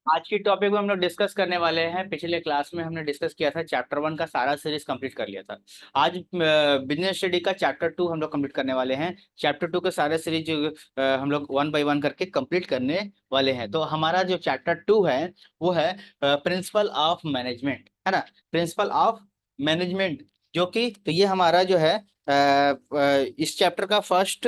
आज की टॉपिक में हम लोग डिस्कस करने वाले हैं। पिछले क्लास में हमने डिस्कस किया था चैप्टर 1 का सारा सीरीज कंप्लीट कर लिया था। आज बिजनेस स्टडी का चैप्टर 2 हम लोग कंप्लीट करने वाले हैं। चैप्टर 2 के सारे सीरीज हम लोग 1 बाय 1 करके कंप्लीट करने वाले हैं। तो हमारा जो चैप्टर 2 है वो है प्रिंसिपल ऑफ मैनेजमेंट, है ना। प्रिंसिपल ऑफ मैनेजमेंट, जो कि तो ये हमारा जो है इस चैप्टर का फर्स्ट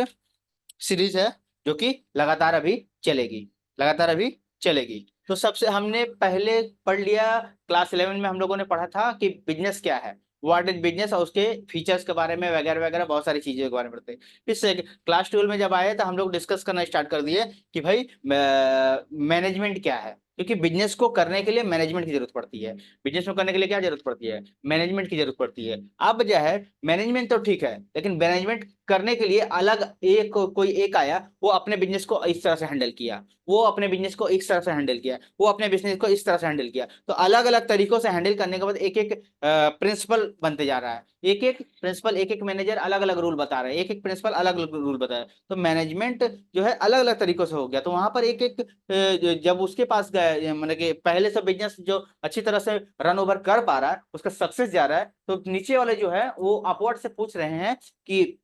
सीरीज है, जो कि लगातार अभी चलेगी, लगातार अभी चलेगी। तो सबसे हमने पहले पढ़ लिया, क्लास 11 में हम लोगों ने पढ़ा था कि बिजनेस क्या है, व्हाट इज बिजनेस, और उसके फीचर्स के बारे में वगैरह वगैरह बहुत सारी चीजों के बारे में पढ़ते हैं। फिर से क्लास 12 में जब आए तो हम लोग डिस्कस करना स्टार्ट कर दिए कि भाई मैनेजमेंट क्या है, क्योंकि बिजनेस को करने के लिए मैनेजमेंट की जरूरत पड़ती है। बिजनेस को करने के लिए क्या जरूरत पड़ती है, मैनेजमेंट की जरूरत पड़ती है। अब जो है मैनेजमेंट तो ठीक है, लेकिन मैनेजमेंट करने के लिए अलग एक कोई एक आया, वो अपने बिजनेस को इस तरह से हैंडल किया, वो अपने बिजनेस को इस तरह से हैंडल किया, वो अपने बिजनेस को इस तरह से हैंडल किया। तो अलग अलग तरीकों से हैंडल करने के बाद एक एक प्रिंसिपल बनते जा रहा है। एक एक प्रिंसिपल, एक एक मैनेजर अलग अलग रूल बता रहे हैं, एक एक प्रिंसिपल अलग अलग रूल बता रहे हैं। तो मैनेजमेंट जो है अलग अलग तरीकों से हो गया। तो वहां पर एक एक जब उसके पास गए, मतलब कि पहले से बिजनेस जो अच्छी तरह से रन ओवर कर पा रहा है, उसका सक्सेस जा रहा है, तो नीचे वाले जो है वो अपवर्ड से पूछ रहे हैं कि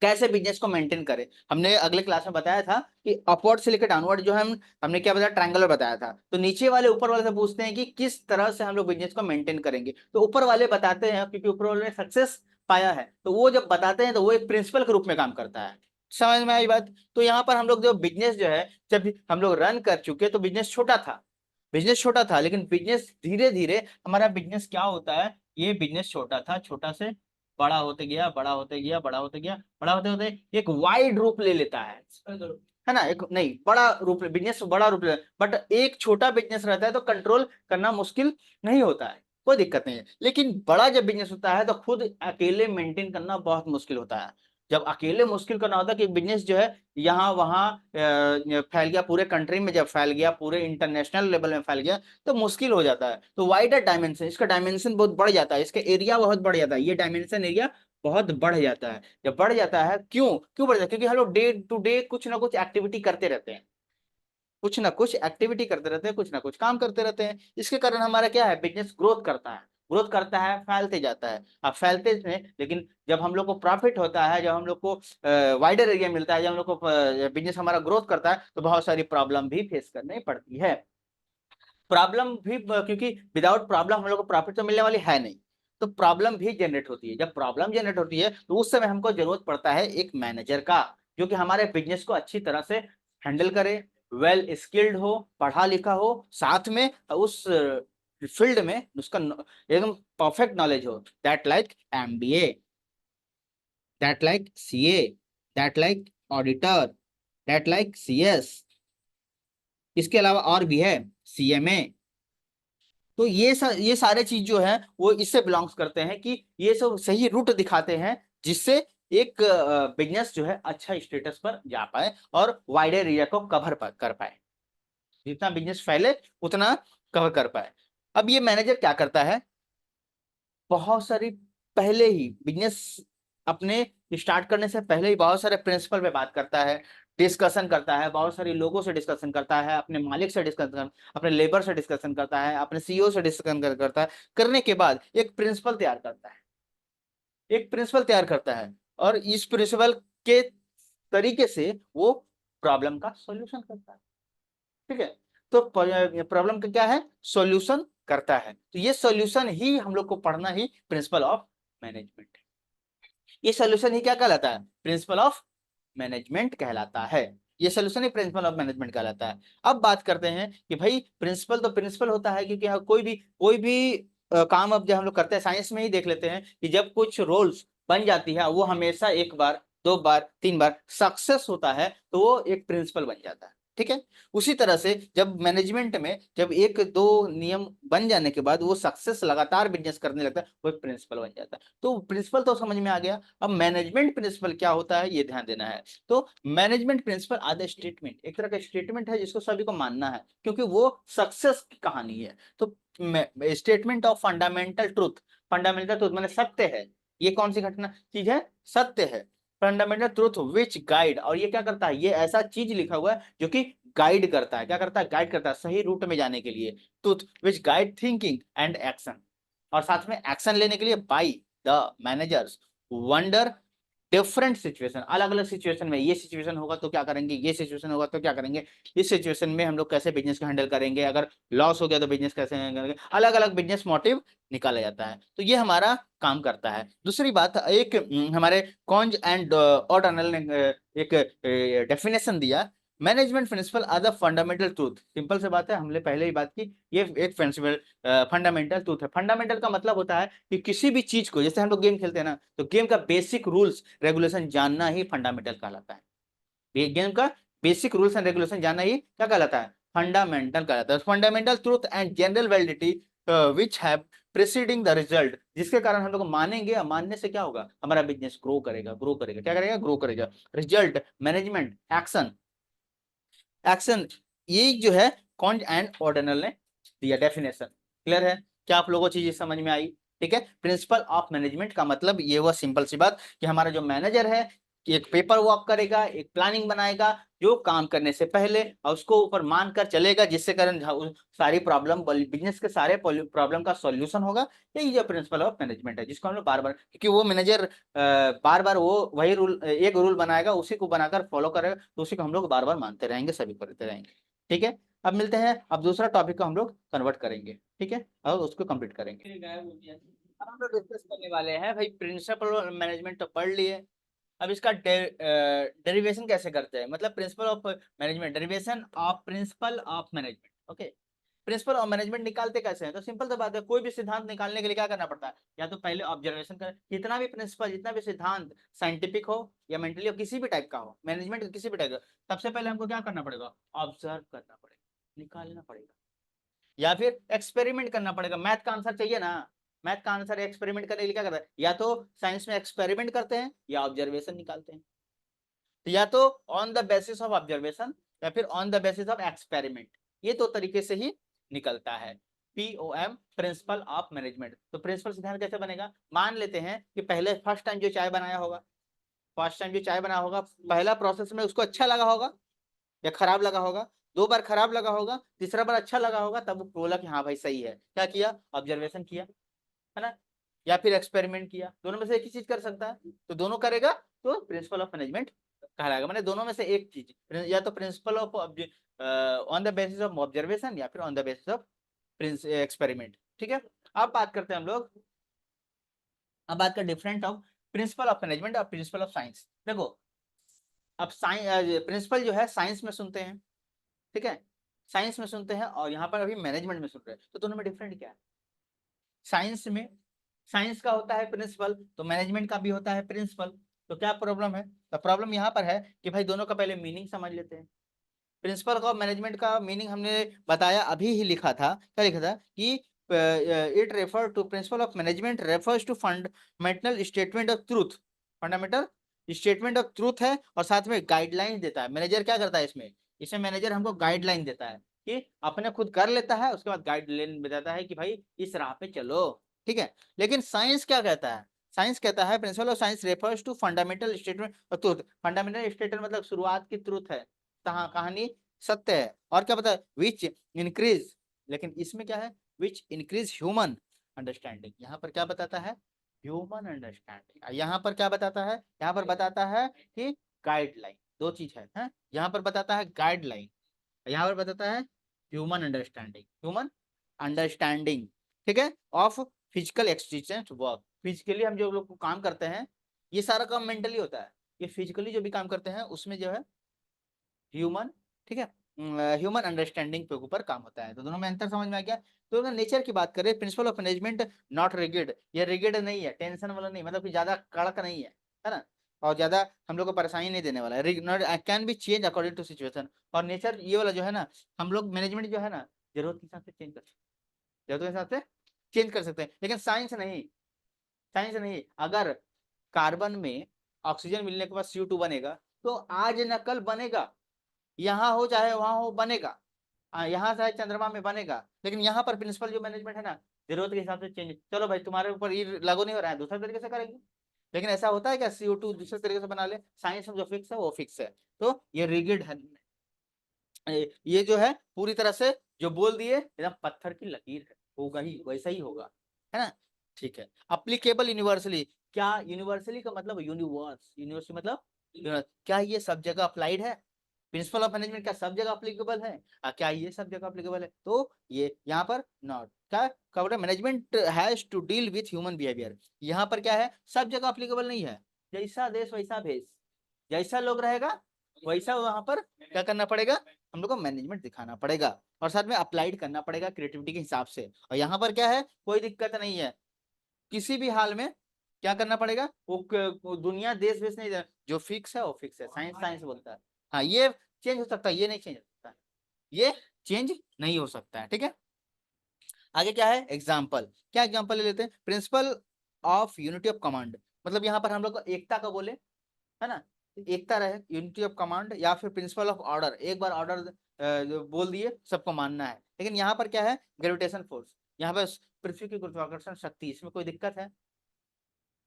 कैसे बिजनेस को मेंटेन करें। हमने अगले क्लास में बताया था कि अपवर्ड से लेकर डाउनवर्ड जो है हमने क्या बताया, ट्रायंगुलर बताया था। तो नीचे वाले ऊपर वाले से पूछते हैं कि किस तरह से हम लोग बिजनेस को मेंटेन करेंगे। तो ऊपर वाले बताते हैं, क्योंकि ऊपर वाले ने सक्सेस पाया है, तो वो जब बताते हैं तो वो एक प्रिंसिपल के रूप में काम करता है। समझ में आई बात। तो यहाँ पर हम लोग जो बिजनेस जो है, जब हम लोग रन कर चुके तो बिजनेस छोटा था, बिजनेस छोटा था, लेकिन बिजनेस धीरे धीरे हमारा बिजनेस क्या होता है, ये बिजनेस छोटा था, छोटा से बड़ा होते गया, बड़ा होते गया, बड़ा होते गया, बड़ा होते होते एक वाइड रूप ले लेता है ना। एक नहीं, बड़ा रूप, बिजनेस बड़ा रूप ले, बट एक छोटा बिजनेस रहता है तो कंट्रोल करना मुश्किल नहीं होता है, कोई दिक्कत नहीं है। लेकिन बड़ा जब बिजनेस होता है तो खुद अकेले मेंटेन करना बहुत मुश्किल होता है। जब अकेले मुश्किल करना होता है कि बिजनेस जो है यहाँ वहाँ फैल गया, पूरे कंट्री में जब फैल गया, पूरे इंटरनेशनल लेवल में फैल गया, तो मुश्किल हो जाता है। तो वाइडर डायमेंशन, इसका डायमेंशन बहुत बढ़ जाता है, इसका एरिया बहुत बढ़ जाता है, ये डायमेंशन एरिया बहुत बढ़ जाता है। जब बढ़ जाता है, क्यों क्यों बढ़ जाता है, क्योंकि हम लोग डे टू डे कुछ ना कुछ एक्टिविटी करते रहते हैं, कुछ ना कुछ एक्टिविटी करते रहते हैं, कुछ ना कुछ काम करते रहते हैं। इसके कारण हमारा क्या है, बिजनेस ग्रोथ करता है, ग्रोथ करता है, फैलते जाता है। अब फैलते में लेकिन जब हम लोग को प्रॉफिट होता है, जब हम लोग को वाइडर एरिया मिलता है, जब हम लोग को बिजनेस हमारा ग्रोथ करता है, तो बहुत सारी प्रॉब्लम भी फेस करनी पड़ती है। प्रॉब्लम भी क्योंकि विदाउट प्रॉब्लम हम लोग को प्रॉफिट तो मिलने वाली है नहीं, तो प्रॉब्लम भी जनरेट होती है। जब प्रॉब्लम जनरेट होती है तो उस समय हमको जरूरत पड़ता है एक मैनेजर का, जो कि हमारे बिजनेस को अच्छी तरह से हैंडल करे, वेल स्किल्ड हो, पढ़ा लिखा हो, साथ में उस फील्ड में उसका एकदम परफेक्ट नॉलेज हो, that like MBA, that like CA, that like auditor, that like CS, इसके अलावा और भी है सीएमए। तो ये सारे चीज जो है वो इससे बिलोंग्स करते हैं कि ये सब सही रूट दिखाते हैं, जिससे एक बिजनेस जो है अच्छा स्टेटस पर जा पाए और वाइडर एरिया को कवर कर पाए, जितना बिजनेस फैले उतना कवर कर पाए। अब ये मैनेजर क्या करता है, बहुत सारी पहले ही बिजनेस अपने स्टार्ट करने से पहले ही बहुत सारे प्रिंसिपल पे बात करता है, डिस्कशन करता है, बहुत सारे लोगों से डिस्कशन करता है, अपने मालिक से डिस्कशन, अपने लेबर से डिस्कशन करता है, अपने सीईओ से डिस्कशन करता है। करने के बाद एक प्रिंसिपल तैयार करता है, एक प्रिंसिपल तैयार करता है, और इस प्रिंसिपल के तरीके से वो प्रॉब्लम का सॉल्यूशन करता है। ठीक है। तो प्रॉब्लम का क्या है, सॉल्यूशन करता है। तो ये सॉल्यूशन ही हम लोग को पढ़ना ही प्रिंसिपल ऑफ मैनेजमेंट है। ये सॉल्यूशन ही क्या कहलाता है, प्रिंसिपल ऑफ मैनेजमेंट कहलाता है। ये solution he principal of management कहलाता है। अब बात करते हैं कि भाई प्रिंसिपल तो प्रिंसिपल होता है, क्योंकि कोई भी काम अब जब हम लोग करते हैं, साइंस में ही देख लेते हैं कि जब कुछ रोल्स बन जाती है, वो हमेशा एक बार, दो बार, तीन बार सक्सेस होता है, तो वो एक प्रिंसिपल बन जाता है। ठीक है। उसी तरह से जब मैनेजमेंट में जब एक दो नियम बन जाने के बाद वो सक्सेस लगातार बिजनेस करने लगता है, वो एक प्रिंसिपल बन जाता है। तो प्रिंसिपल तो समझ में आ गया। अब मैनेजमेंट प्रिंसिपल क्या होता है ये ध्यान देना है। तो मैनेजमेंट प्रिंसिपल आधा स्टेटमेंट, एक तरह का स्टेटमेंट है जिसको सभी को मानना है, क्योंकि वो सक्सेस की कहानी है। तो statement of fundamental truth, fundamental truth माने सत्य है। ये कौन सी घटना चीज है, सत्य है। फंडामेंटल ट्रूथ विच गाइड, और ये क्या करता है, ये ऐसा चीज लिखा हुआ है जो कि गाइड करता है, क्या करता है, गाइड करता है सही रूट में जाने के लिए। Truth which guide thinking and action, और साथ में एक्शन लेने के लिए by the managers wonder different situation, अलग अलग सिचुएशन में, ये सिचुएशन होगा तो क्या करेंगे, ये सिचुएशन होगा तो क्या करेंगे, इस सिचुएशन में हम लोग कैसे बिजनेस को हैंडल करेंगे, अगर लॉस हो गया तो बिजनेस कैसे हैंडल करेंगे, अलग अलग बिजनेस मोटिव निकाला जाता है। तो ये हमारा काम करता है। दूसरी बात, एक हमारे कॉन्ज एंड ऑर्डनल ने एक डेफिनेशन दिया, management principle are the fundamental truth. Simple से बात है, हमने पहले ही बात की, ये एक प्रिंसिपल फंडामेंटल ट्रूथ है। फंडामेंटल का मतलब होता है कि किसी भी चीज को, जैसे हम लोग गेम खेलते हैं ना, तो गेम का बेसिक रूल्स रेगुलेशन जानना ही फंडामेंटल कहलाता है। ये गेम का बेसिक रूल्स एंड रेगुलेशन जानना ही क्या कहलाता है, फंडामेंटल कहलाता है। Fundamental truth and general validity which have presiding the result, जिसके कारण हम लोग मानेंगे, और मानने से क्या होगा, हमारा बिजनेस ग्रो करेगा, ग्रो करेगा, क्या करेगा, ग्रो करेगा। रिजल्ट, मैनेजमेंट, एक्शन, एक्शन, ये जो है कॉन्ज एंड ऑर्डिनल ने दिया डेफिनेशन। क्लियर है, क्या आप लोगों को चीज समझ में आई? ठीक है, प्रिंसिपल ऑफ मैनेजमेंट का मतलब ये हुआ सिंपल सी बात कि हमारा जो मैनेजर है कि एक पेपर वर्क करेगा, एक प्लानिंग बनाएगा जो काम करने से पहले, और उसको ऊपर मान कर चलेगा, जिससे कारण सारी प्रॉब्लम, बिजनेस के सारे प्रॉब्लम का सॉल्यूशन होगा। यही जो प्रिंसिपल ऑफ मैनेजमेंट है, जिसको हम लोग बार बार, क्योंकि वो मैनेजर बार बार वो वही रूल, एक रूल बनाएगा, उसी को बनाकर फॉलो करेगा, तो उसी को हम लोग बार बार मानते रहेंगे, सभी करते रहेंगे। ठीक है, अब मिलते हैं, अब दूसरा टॉपिक को हम लोग कन्वर्ट करेंगे, ठीक है, और उसको कंप्लीट करेंगे। अब हम लोग डिस्कस करने वाले हैं भाई, प्रिंसिपल मैनेजमेंट तो पढ़ लिए, अब इसका डेरिवेशन कैसे करते हैं, मतलब principal of management, derivation of principle of management. Okay, principal of management निकालते कैसे हैं, तो सिंपल सी बात है, कोई भी सिद्धांत निकालने के लिए क्या करना पड़ता है, या तो पहले ऑब्जर्वेशन कर, जितना भी प्रिंसिपल, जितना भी सिद्धांत साइंटिफिक हो या मेंटली हो, किसी भी टाइप का हो, मैनेजमेंट का किसी भी टाइप का, सबसे पहले हमको क्या करना पड़ेगा, ऑब्जर्व करना पड़ेगा, निकालना पड़ेगा, या फिर एक्सपेरिमेंट करना पड़ेगा। मैथ का आंसर चाहिए ना, मैथ का आंसर एक्सपेरिमेंट करने के लिए क्या करता है, या तो साइंस में एक्सपेरिमेंट करते हैं या ऑब्जर्वेशन निकालते हैं, तो या तो on the basis of observation या फिर on the basis of experiment, ये दो तरीके से ही निकलता है। POM, principal of management. तो प्रिंसिपल सिद्धांत कैसे बनेगा, मान लेते हैं कि पहले फर्स्ट टाइम जो चाय बनाया होगा, फर्स्ट टाइम जो चाय बनाया होगा, पहला प्रोसेस में उसको अच्छा लगा होगा या खराब लगा होगा, दो बार खराब लगा होगा, तीसरा बार अच्छा लगा होगा, तब वो बोला कि हाँ भाई सही है, क्या किया, ऑब्जर्वेशन किया, है ना, या फिर एक्सपेरिमेंट किया, दोनों में से एक ही चीज कर सकता है, तो दोनों करेगा तो प्रिंसिपल ऑफ मैनेजमेंट कहलाएगा। मैंने दोनों में से एक चीज, या तो principle of on the basis of observation या फिर on the basis of experiment. ठीक है, अब बात करते हैं हम लोग, अब बात कर different of principle of management और प्रिंसिपल ऑफ साइंस। देखो, अब साइंस प्रिंसिपल जो है साइंस में सुनते हैं, ठीक है, साइंस में सुनते हैं, और यहाँ पर अभी मैनेजमेंट में सुन रहे हैं, तो दोनों में डिफरेंट क्या है, साइंस में, साइंस का होता है प्रिंसिपल, तो मैनेजमेंट का भी होता है प्रिंसिपल, तो क्या प्रॉब्लम है, तो प्रॉब्लम यहाँ पर है कि भाई दोनों का पहले मीनिंग समझ लेते हैं। प्रिंसिपल का मैनेजमेंट का मीनिंग हमने बताया, अभी ही लिखा था, क्या लिखा था कि it refer to, principle of management refers to fundamental statement of truth, fundamental statement of truth है, और साथ में गाइडलाइन देता है। मैनेजर क्या करता है इसमें, इसमें मैनेजर हमको गाइडलाइन देता है, कि अपने खुद कर लेता है, उसके बाद गाइडलाइन बताता है कि भाई इस राह पे चलो, ठीक है। लेकिन साइंस क्या कहता है, साइंस कहता है principle of science refers to fundamental statement of truth, fundamental statement मतलब शुरुआत की ट्रूथ है, कहानी सत्य है, और क्या पता है, विच इंक्रीज, लेकिन इसमें क्या है, विच इंक्रीज ह्यूमन अंडरस्टैंडिंग, यहाँ पर क्या बताता है, ह्यूमन अंडरस्टैंडिंग, यहाँ पर क्या बताता है, यहाँ पर बताता है कि गाइडलाइन, दो चीज है? यहाँ पर बताता है गाइडलाइन, यहाँ पर बताता है ह्यूमन अंडरस्टैंडिंग, ह्यूमन अंडरस्टैंडिंग, ठीक है, of physical extension work, physically हम जो लोग काम करते हैं, ये सारा काम मेंटली होता है, ये फिजिकली जो भी काम करते हैं उसमें जो है ह्यूमन, ठीक है, ह्यूमन अंडरस्टैंडिंग पे ऊपर काम होता है। तो दोनों में अंतर समझ में आ गया। तो अगर नेचर की बात करें, principal of management not rigid, ये रिगिड नहीं है, टेंशन वाला नहीं, मतलब कि ज्यादा कड़क नहीं है ना, और ज्यादा हम लोग को परेशानी नहीं देने वाला है, can be change according to situation. और नेचर ये वाला जो है ना, हम लोग मैनेजमेंट जो है ना, जरूरत के हिसाब से चेंज कर सकते हैं, जरूरत के हिसाब से चेंज कर सकते हैं, लेकिन साइंस नहीं, साइंस नहीं। अगर कार्बन में ऑक्सीजन मिलने के बाद CO2 बनेगा, तो आज न कल बनेगा, यहाँ हो चाहे वहां हो बनेगा, यहाँ चाहे चंद्रमा में बनेगा, लेकिन यहाँ पर प्रिंसिपल जो मैनेजमेंट है ना, जरूरत के हिसाब से चेंज, चलो भाई तुम्हारे ऊपर ये लागू नहीं हो रहा है, दूसरे तरीके से करेंगे। लेकिन ऐसा होता है क्या, CO2 दूसरे तरीके से बना ले, साइंस में जो फिक्स है वो फिक्स है, तो ये रिगिड है, ये जो है पूरी तरह से जो बोल दिए एकदम पत्थर की लकीर है, होगा ही वैसा ही होगा, है ना। ठीक है। अप्लीकेबल यूनिवर्सली, क्या यूनिवर्सली का मतलब यूनिवर्स, यूनिवर्सली मतलब क्या ये सब जगह अप्लाइड है? प्रिंसिपल ऑफ मैनेजमेंट क्या सब जगह अप्लीकेबल है? क्या ये सब जगह अप्लीकेबल है? तो ये यहाँ पर नॉट क्या cover management has to deal with human behaviour, यहाँ पर क्या है सब जगह अप्लीकेबल नहीं है। जैसा देश वैसा भेष, जैसा लोग रहेगा वैसा वहां पर क्या करना पड़ेगा, हम लोग को मैनेजमेंट दिखाना पड़ेगा और साथ में अप्लाइड करना पड़ेगा क्रिएटिविटी के हिसाब से। और यहाँ पर क्या है कोई दिक्कत नहीं है, किसी भी हाल में क्या करना पड़ेगा, वो दुनिया देश वेश नहीं, जो फिक्स है वो फिक्स है, साइंस साइंस बोलता है। हाँ ये चेंज हो सकता है, ये नहीं चेंज हो सकता है, ये चेंज नहीं हो सकता है, ठीक है। आगे क्या है एग्जाम्पल, क्या एग्जाम्पल ले लेते हैं, principle of unity of command, मतलब यहाँ पर हम लोग को एकता का बोले, है ना, एकता रहे, यूनिटी ऑफ कमांड, या फिर प्रिंसिपल ऑफ ऑर्डर, एक बार ऑर्डर बोल दिए सबको मानना है। लेकिन यहाँ पर क्या है ग्रेविटेशन फोर्स, यहाँ पर पृथ्वी की गुरुत्वाकर्षण शक्ति, इसमें कोई दिक्कत है?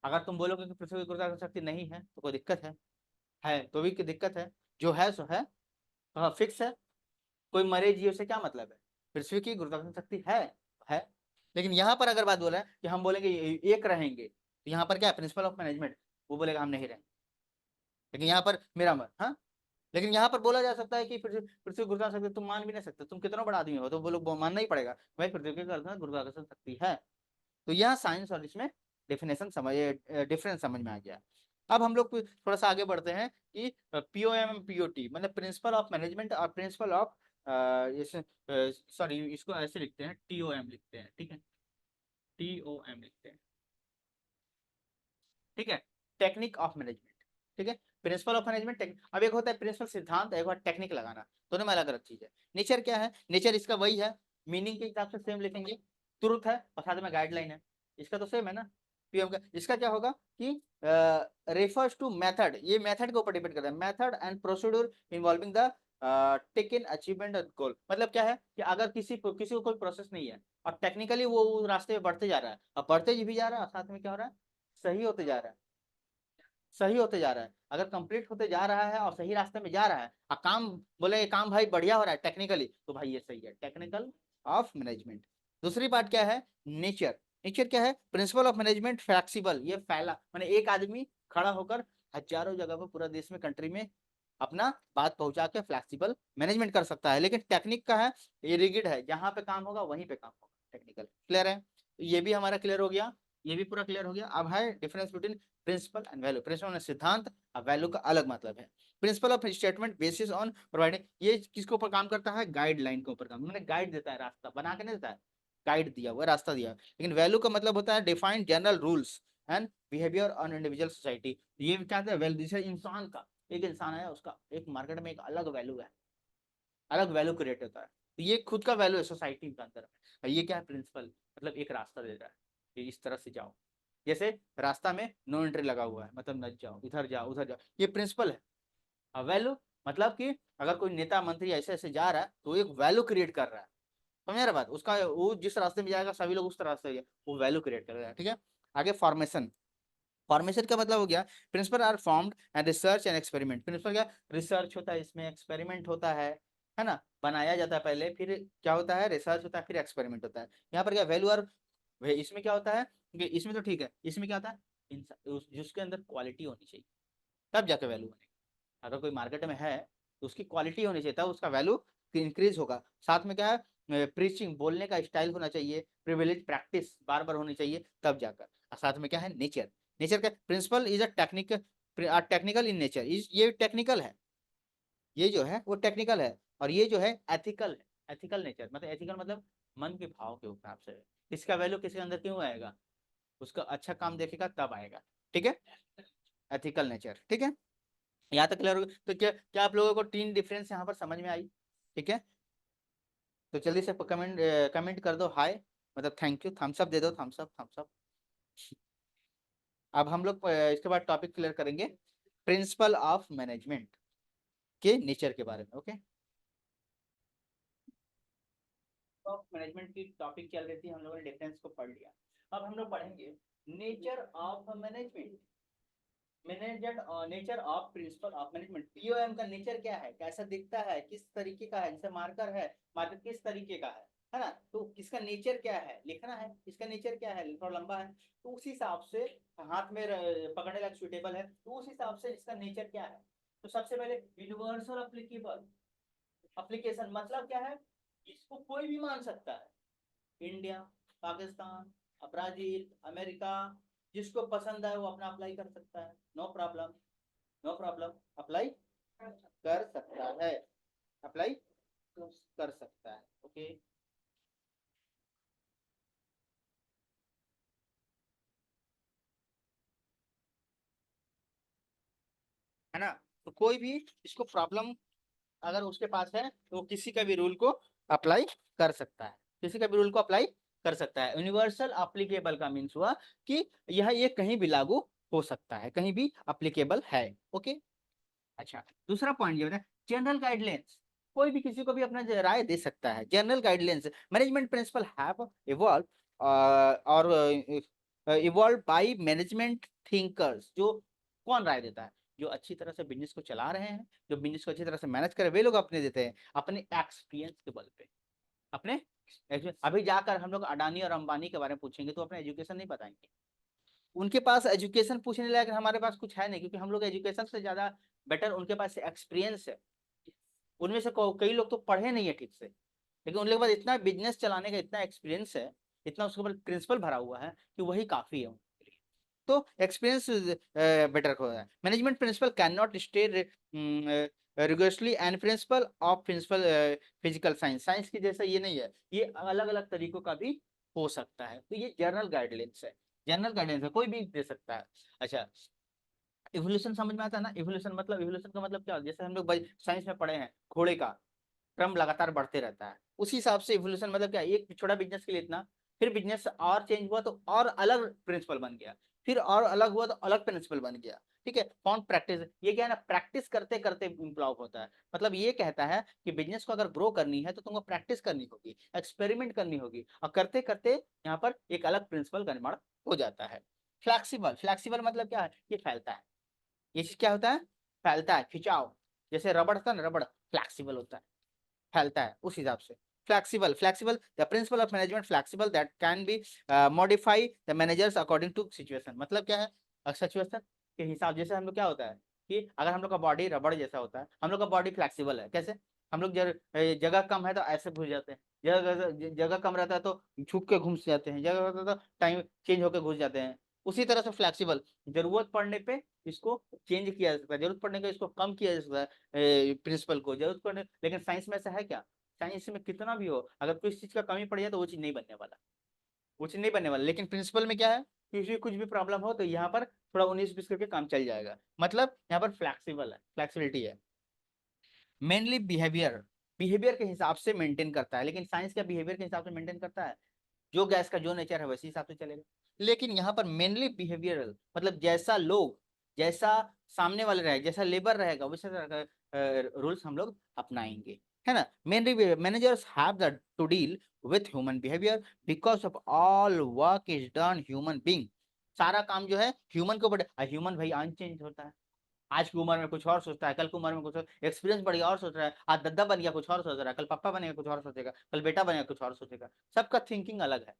अगर तुम बोलोगे कि पृथ्वी की गुरुत्वाकर्षण शक्ति नहीं है तो कोई दिक्कत है तो भी कोई दिक्कत है, जो है सो है, हाँ फिक्स है, कोई मरे जियो से क्या मतलब है, पृथ्वी की गुरुत्वाकर्षण शक्ति है। लेकिन यहाँ पर अगर बात बोला है कि हम बोलेंगे एक रहेंगे, तो यहाँ पर क्या है प्रिंसिपल ऑफ मैनेजमेंट, वो बोलेगा हम नहीं रहेंगे। लेकिन यहाँ पर मेरा मत, हाँ, लेकिन यहाँ पर बोला जा सकता है कि पृथ्वी गुरुत्वाकर्षण शक्ति तुम मान भी नहीं सकते, तुम कितना बड़ा आदमी हो, तो वो लोग मानना ही पड़ेगा भाई पृथ्वी की गुरुत्वाकर्षण शक्ति है। तो यह साइंस और इसमें डेफिनेशन समझ डिफरेंस समझ में आ गया। अब हम लोग थोड़ा सा आगे बढ़ते हैं कि पीओएम पीओटी मतलब प्रिंसिपल ऑफ मैनेजमेंट और प्रिंसिपल ऑफ, सॉरी इसको ऐसे लिखते हैं टीओएम लिखते हैं, ठीक है, टीओएम लिखते हैं, ठीक है, टेक्निक ऑफ मैनेजमेंट, ठीक है। प्रिंसिपल ऑफ मैनेजमेंट, अब एक होता है प्रिंसिपल सिद्धांत, एक बार टेक्निक लगाना, दोनों में अलग अलग चीज है। नेचर क्या है, नेचर इसका वही है, मीनिंग के हिसाब से सेम लिखेंगे, ट्रुथ है और साथ में गाइडलाइन है, इसका तो सेम है ना। पीएम का इसका क्या होगा कि रेफर्स टू मेथड, ये मेथड के ऊपर डिपेंड करता है, method and procedure involving the taken achievement goal, मतलब क्या है कि अगर किसी को कोई प्रोसेस नहीं है और टेक्निकली वो रास्ते में बढ़ते जा रहा है, और बढ़ते भी जा रहा है और साथ में क्या हो रहा है सही होते जा रहा है, सही होते जा रहा है, अगर कंप्लीट होते जा रहा है और सही रास्ते में जा रहा है और काम बोले ये काम भाई बढ़िया हो रहा है टेक्निकली, तो भाई ये सही है, टेक्निकल ऑफ मैनेजमेंट। दूसरी बात क्या है नेचर, नेचर क्या है प्रिंसिपल ऑफ मैनेजमेंट फ्लेक्सिबल, ये फैला माने एक आदमी खड़ा होकर हजारों जगह पर पूरा देश में कंट्री में अपना बात पहुंचा के फ्लेक्सिबल मैनेजमेंट कर सकता है। लेकिन टेक्निक का है ये रिगिड है, जहां पे काम होगा वहीं पे काम होगा, टेक्निकल क्लियर है, तो ये भी हमारा क्लियर हो गया, ये भी पूरा क्लियर हो गया। अब है difference between principle and value, principle सिद्धांत और वैल्यू का अलग मतलब है। Principle of statement basis on providing, ये किसके ऊपर काम करता है गाइडलाइन के ऊपर काम, मैंने गाइड देता है, रास्ता बना के नहीं देता है, गाइड दिया हुआ रास्ता दिया। लेकिन वैल्यू का मतलब होता है defined general rules and behaviour on individual society, ये क्या है वैल्यू, जैसे इंसान का, एक इंसान है उसका एक मार्केट में एक अलग वैल्यू है, अलग वैल्यू क्रिएट होता है, तो ये खुद का वैल्यू है सोसाइटी के अंदर में, ये क्या है प्रिंसिपल, मतलब एक रास्ता दे रहा है कि इस तरह से जाओ, जैसे रास्ता में नो एंट्री लगा हुआ है मतलब न जाओ, इधर जाओ उधर जाओ, ये प्रिंसिपल है। और वैल्यू मतलब कि अगर कोई नेता मंत्री ऐसे ऐसे जा रहा है तो एक वैल्यू क्रिएट कर रहा है, समझ रहे बात, उसका वो जिस रास्ते में जाएगा सभी लोग उस रास्ते से वो वैल्यू क्रिएट कर रहा है, ठीक है। आगे फॉर्मेशन, फॉर्मेशन का मतलब हो गया principle are formed and research and experiment, principle क्या रिसर्च होता है, इसमें एक्सपेरिमेंट होता है ना, बनाया जाता है पहले, फिर क्या होता है रिसर्च होता है, फिर एक्सपेरिमेंट होता है। यहाँ पर क्या वैल्यू आर, इसमें क्या होता है कि इसमें तो ठीक है, इसमें क्या होता है जिसके अंदर क्वालिटी होनी चाहिए तब जाके वैल्यू बनेगी, अगर कोई मार्केट में है तो उसकी क्वालिटी होनी चाहिए तब उसका वैल्यू इंक्रीज होगा। साथ में क्या है प्रीचिंग, बोलने का स्टाइल होना चाहिए, प्रिविलेज प्रैक्टिस बार बार होनी चाहिए तब जाकर। और साथ में क्या है नेचर, नेचर का principle is a technical in nature, ये टेक्निकल है, ये जो है वो टेक्निकल है, और ये जो है एथिकल है, एथिकल नेचर मतलब एथिकल मतलब मन के भाव के हिसाब से, इसका वैल्यू किसी के अंदर क्यों आएगा, उसका अच्छा काम देखेगा तब आएगा, ठीक है, एथिकल नेचर, ठीक है। यहाँ तक क्लियर हो गया? तो क्या क्या आप लोगों को तीन डिफरेंस यहाँ पर समझ में आई, ठीक है। तो जल्दी से कमेंट कमेंट कर दो हाय, मतलब थैंक यू, थम्स अप दे दो, थम्स अप थम्स अप। अब हम लोग इसके बाद टॉपिक क्लियर करेंगे प्रिंसिपल ऑफ मैनेजमेंट के नेचर के बारे में, ओके। ऑफ मैनेजमेंट की टॉपिक क्या रहती है, हम लोगों ने डिफरेंस को पढ़ लिया, अब हम लोग पढ़ेंगे nature of management, management nature of principle of management, POM का नेचर क्या है, कैसा दिखता है, किस तरीके का है, जैसे मार्कर है, मार्कर किस तरीके का है ना, तो किसका नेचर क्या है लिखना है, इसका नेचर क्या है, थोड़ा लंबा है, तो उस हिसाब से हाथ में पकड़ने लायक सुटेबल है, तो उस हिसाब से इसका नेचर क्या है। तो सबसे पहले यूनिवर्सल अप्लीकेबल, अप्लीकेशन मतलब क्या है, इसको कोई भी मान सकता है, इंडिया, पाकिस्तान, ब्राजील, अमेरिका, जिसको पसंद है वो अपना अप्लाई कर सकता है, no problem, no problem, apply कर सकता है, अप्लाई कर सकता है, ओके। है ना, तो कोई भी इसको प्रॉब्लम अगर उसके पास है तो वो किसी का भी रूल को अप्लाई कर सकता है, किसी का भी रूल को अप्लाई कर सकता है। यूनिवर्सल अप्लीकेबल का मीन्स हुआ कि यह ये कहीं भी लागू हो सकता है, कहीं भी अप्लीकेबल है, ओके। अच्छा, दूसरा पॉइंट ये होता है जनरल गाइडलाइंस, कोई भी किसी को भी अपना राय दे सकता है। General guidelines management principle have evolve और इवॉल्व बाय मैनेजमेंट थिंकर्स, जो कौन राय देता है, जो अच्छी तरह से बिजनेस को चला रहे हैं, जो बिजनेस को अच्छी तरह से मैनेज करे, वे लोग अपने देते हैं अपने एक्सपीरियंस के बल पे, अपने अभी जाकर हम लोग अडानी और अंबानी के बारे में पूछेंगे तो अपने एजुकेशन नहीं बताएंगे, उनके पास एजुकेशन पूछने लायक हमारे पास कुछ है नहीं, क्योंकि हम लोग एजुकेशन से ज्यादा बेटर उनके पास एक्सपीरियंस है। उनमें से कई लोग तो पढ़े नहीं है ठीक से, लेकिन उनके पास इतना बिजनेस चलाने का इतना एक्सपीरियंस है, इतना उसके ऊपर प्रिंसिपल भरा हुआ है कि वही काफी है उनके लिए। तो एक्सपीरियंस बेटर हो है। Management principle can not stay rigorously and principle of principle physical science, science की जैसा ये नहीं है, ये अलग अलग तरीकों का भी हो सकता है, तो ये जनरल गाइडलाइंस है, जनरल गाइडेंस है, कोई भी दे सकता है। अच्छा, इवोल्यूशन समझ में आता है ना, इवोल्यूशन मतलब, इवोल्यूशन का मतलब क्या, जैसे हम लोग साइंस में पढ़े हैं घोड़े का क्रम लगातार बढ़ते रहता है, उसी हिसाब से इवोल्यूशन मतलब क्या, एक छोटा बिजनेस के लिए इतना, फिर बिजनेस और चेंज हुआ तो और अलग प्रिंसिपल बन गया, फिर और अलग हुआ तो अलग प्रिंसिपल बन गया, ठीक है। कौन प्रैक्टिस, ये क्या है ना, प्रैक्टिस करते करते इम्प्रूव होता है, मतलब ये कहता है कि बिजनेस को अगर ग्रो करनी है तो तुमको प्रैक्टिस करनी होगी, एक्सपेरिमेंट करनी होगी, और करते करते यहाँ पर एक अलग प्रिंसिपल का निर्माण हो जाता है। फ्लैक्सिबल, फ्लैक्सिबल मतलब क्या है, ये फैलता है, ये चीज क्या होता है, फैलता है, खिंचाव, जैसे रबड़ था ना, रबड़ फ्लैक्सिबल होता है, फैलता है, उस हिसाब से flexible, flexible the principle of management flexible that can be modify the managers according to situation, मतलब क्या है, सिचुएशन के हिसाब, जैसे हम लोग क्या होता है कि अगर हम लोग का बॉडी रबड़ जैसा होता है, हम लोग का बॉडी फ्लैक्सिबल है, कैसे, हम लोग जगह कम है तो ऐसे घुस जाते हैं, जगह कम रहता है तो झुक के घुस जाते हैं, जगह रहता है तो टाइम चेंज होकर घुस जाते हैं, उसी तरह से फ्लैक्सिबल, जरूरत पड़ने पे इसको चेंज किया जा सकता है, जरूरत पड़ने पे इसको कम किया जा सकता है, प्रिंसिपल को जरूरत पड़ने, लेकिन साइंस में ऐसा है क्या, साइंस में कितना भी हो, अगर कोई चीज का कमी पड़ जाए तो वो चीज नहीं बनने वाला, वो चीज नहीं बनने वाला, लेकिन प्रिंसिपल में क्या है, किसी कुछ भी प्रॉब्लम हो तो यहाँ पर थोड़ा 19-20 करके काम चल जाएगा, मतलब यहाँ पर फ्लैक्सिबल है, फ्लैक्सिबिलिटी है। मेनली बिहेवियर, बिहेवियर के हिसाब से मेंटेन करता है, लेकिन साइंस का बिहेवियर के हिसाब से मेंटेन करता है, जो गैस का जो नेचर है वैसे हिसाब से चलेगा, लेकिन यहाँ पर मेनली बिहेवियरल, मतलब जैसा लोग, जैसा सामने वाले रहेगा, जैसा लेबर रहेगा वैसे तरह का रूल्स हम लोग अपनाएंगे, है ना। Mainly managers have the two deal with human behaviour because of all work is done human being, सारा काम जो है ह्यूमन के ऊपर, ह्यूमन भाई अनचेंज होता है, आज की उम्र में कुछ और सोचता है, कल की उम्र में कुछ और, एक्सपीरियंस बढ़ गया और सोच रहा है, आज दद्दा बन गया कुछ और सोच रहा है, कल पापा बनेगा कुछ और सोचेगा, कल बेटा बनेगा कुछ और सोचेगा, सबका थिंकिंग अलग है,